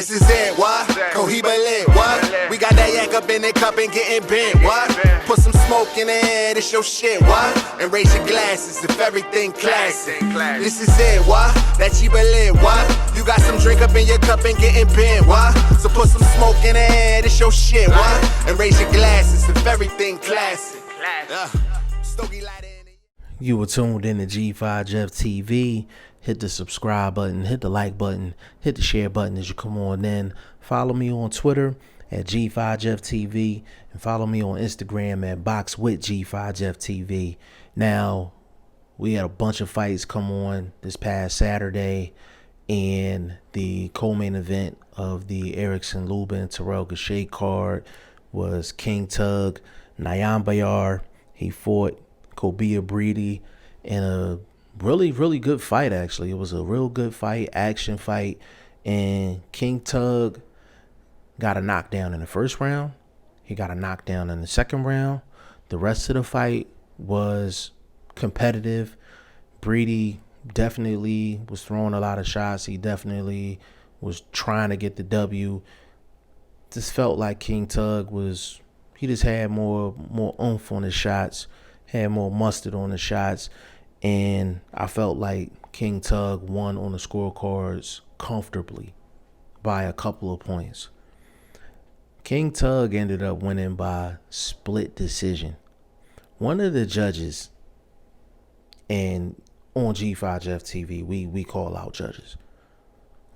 This is it, what? Cohiba lit, what? We got that yak up in the cup and getting bent, what? Put some smoke in the air, this your shit, what? And raise your glasses if everything classic. This is it, what? That Chiba lit, what? You got some drink up in your cup and getting bent, what? So put some smoke in the air, this your shit, what? And raise your glasses if everything classic. Stogie light in it. You were tuned in to G5 Jeff TV. Hit the subscribe button, hit the like button, hit the share button as you come on in. Follow me on Twitter at G5 Jeff TV and follow me on Instagram at BoxWithG5 Jeff TV. Now, we had a bunch of fights come on this past Saturday, and the co-main event of the Erickson Lubin Terrell Gausha card was King Tug Nyambayar. He fought Cobia Breedy in a really good fight. Actually, it was a real good fight, action fight, and King Tug got a knockdown in the first round. He got a knockdown in the second round. The rest of the fight was competitive. Breedy definitely was throwing a lot of shots. He definitely was trying to get the W. Just felt like King Tug he just had more oomph on his shots, had more mustard on the shots. And I felt like King Tug won on the scorecards comfortably by a couple of points. King Tug ended up winning by split decision. One of the judges, and on G5 Jeff TV, we call out judges.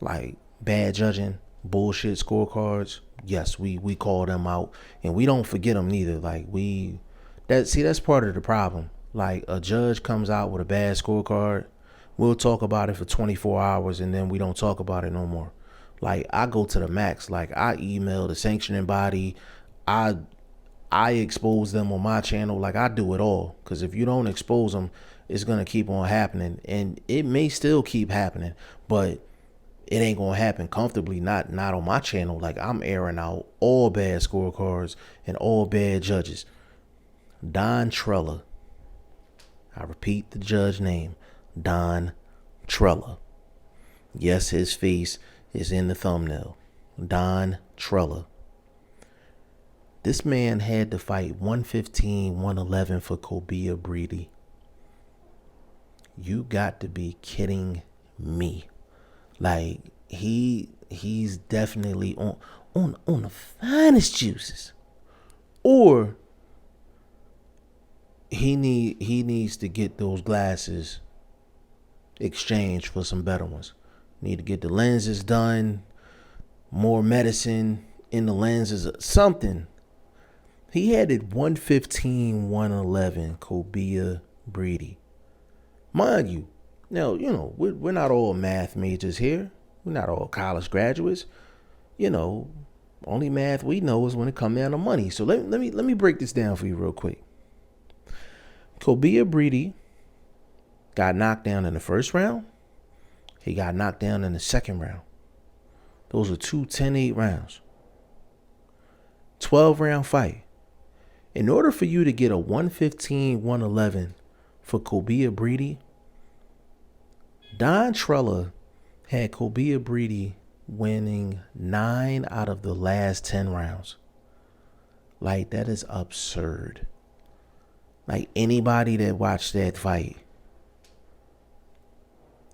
Like bad judging, bullshit scorecards, yes, we call them out. And we don't forget them neither. Like that's part of the problem. Like a judge comes out with a bad scorecard, we'll talk about it for 24 hours and then we don't talk about it no more. Like I go to the max. Like I email the sanctioning body. I expose them on my channel. Like I do it all. Because if you don't expose them, it's going to keep on happening. And it may still keep happening, but it ain't going to happen comfortably. Not on my channel. Like I'm airing out all bad scorecards and all bad judges. Don Trella. I repeat the judge name, Don Trella. Yes, his face is in the thumbnail. Don Trella. This man had to fight 115, 111 for Cobia Breedy. You got to be kidding me. Like he's definitely on the finest juices. Or he needs to get those glasses exchanged for some better ones. Need to get the lenses done, more medicine in the lenses, something. He had it 115, 111, Cobia Breedy. Mind you, now, we're not all math majors here. We're not all college graduates. Only math we know is when it comes down to money. So let me break this down for you real quick. Cobia Breedy got knocked down in the first round. He got knocked down in the second round. Those are two 10-8 rounds. 12-round fight. In order for you to get a 115, 111 for Cobia Breedy, Don Trella had Cobia Breedy winning 9 out of the last 10 rounds. Like, that is absurd. Like, anybody that watched that fight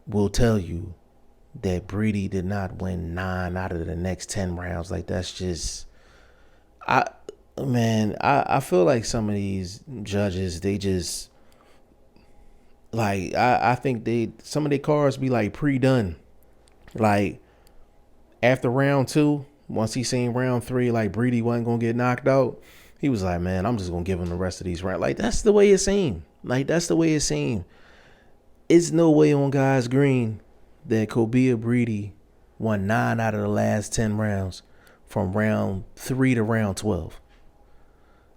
will tell you that Breedy did not win 9 out of the next 10 rounds. Like, that's just... I feel like some of these judges, they just... Like, I think some of their cards be, like, pre-done. Like, after round 2, once he seen round 3, like, Breedy wasn't going to get knocked out, he was like, man, I'm just going to give him the rest of these rounds. Like, that's the way it seemed. It's no way on God's green that Cobia Breedy won 9 out of the last 10 rounds from round 3 to round 12.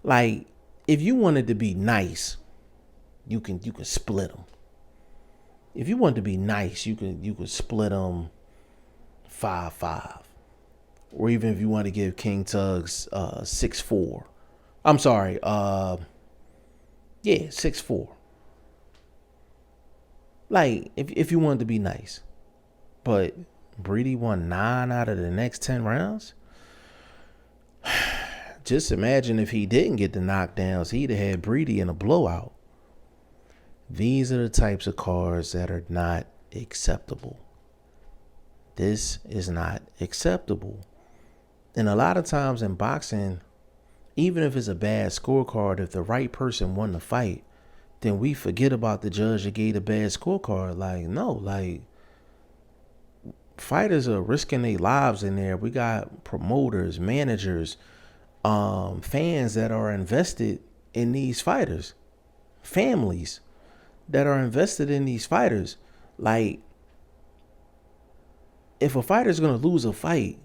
Like, if you wanted to be nice, you can split them. If you wanted to be nice, you could split them 5-5. Or even if you want to give King Tugs 6-4. I'm sorry, 6-4. Like, if you wanted to be nice. But Breedy won 9 out of the next 10 rounds. Just imagine if he didn't get the knockdowns, he'd have had Breedy in a blowout. These are the types of cards that are not acceptable. This is not acceptable. And a lot of times in boxing, even if it's a bad scorecard, if the right person won the fight, then we forget about the judge that gave the bad scorecard. Like, no, like, fighters are risking their lives in there. We got promoters, managers, fans that are invested in these fighters, families that are invested in these fighters. Like, if a fighter's going to lose a fight,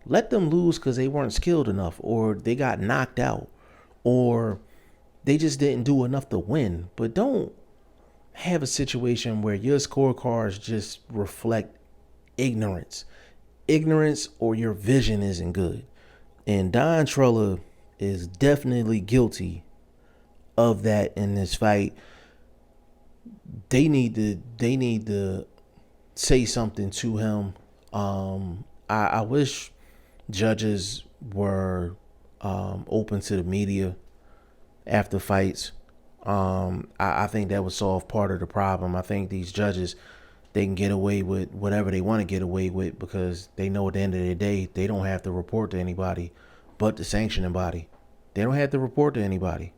let them lose because they weren't skilled enough, or they got knocked out, or they just didn't do enough to win. But don't have a situation where your scorecards just reflect ignorance. Ignorance, or your vision isn't good. And Don Trella is definitely guilty of that in this fight. They need to say something to him. I wish judges were open to the media after fights. I think that would solve part of the problem. I think these judges, they can get away with whatever they want to get away with because they know at the end of the day, they don't have to report to anybody but the sanctioning body. They don't have to report to anybody.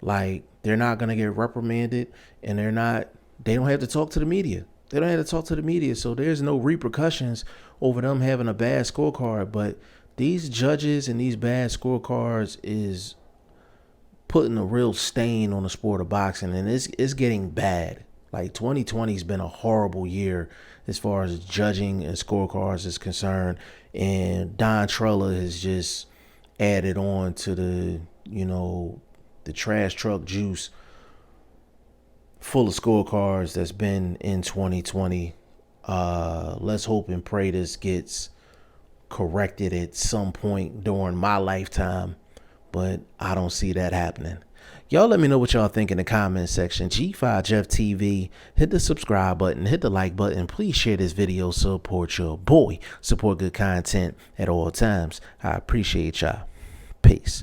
Like, they're not going to get reprimanded, and they don't have to talk to the media. They don't have to talk to the media, so there's no repercussions over them having a bad scorecard. But these judges and these bad scorecards is putting a real stain on the sport of boxing, and it's getting bad. Like, 2020 has been a horrible year as far as judging and scorecards is concerned, and Don Trella has just added on to the trash truck juice full of scorecards that's been in 2020. Let's hope and pray this gets corrected at some point during my lifetime, but I don't see that happening. Y'all let me know what y'all think in the comment section. G5 Jeff TV, hit the subscribe button, hit the like button. Please share this video, support your boy, support good content at all times. I appreciate y'all. Peace.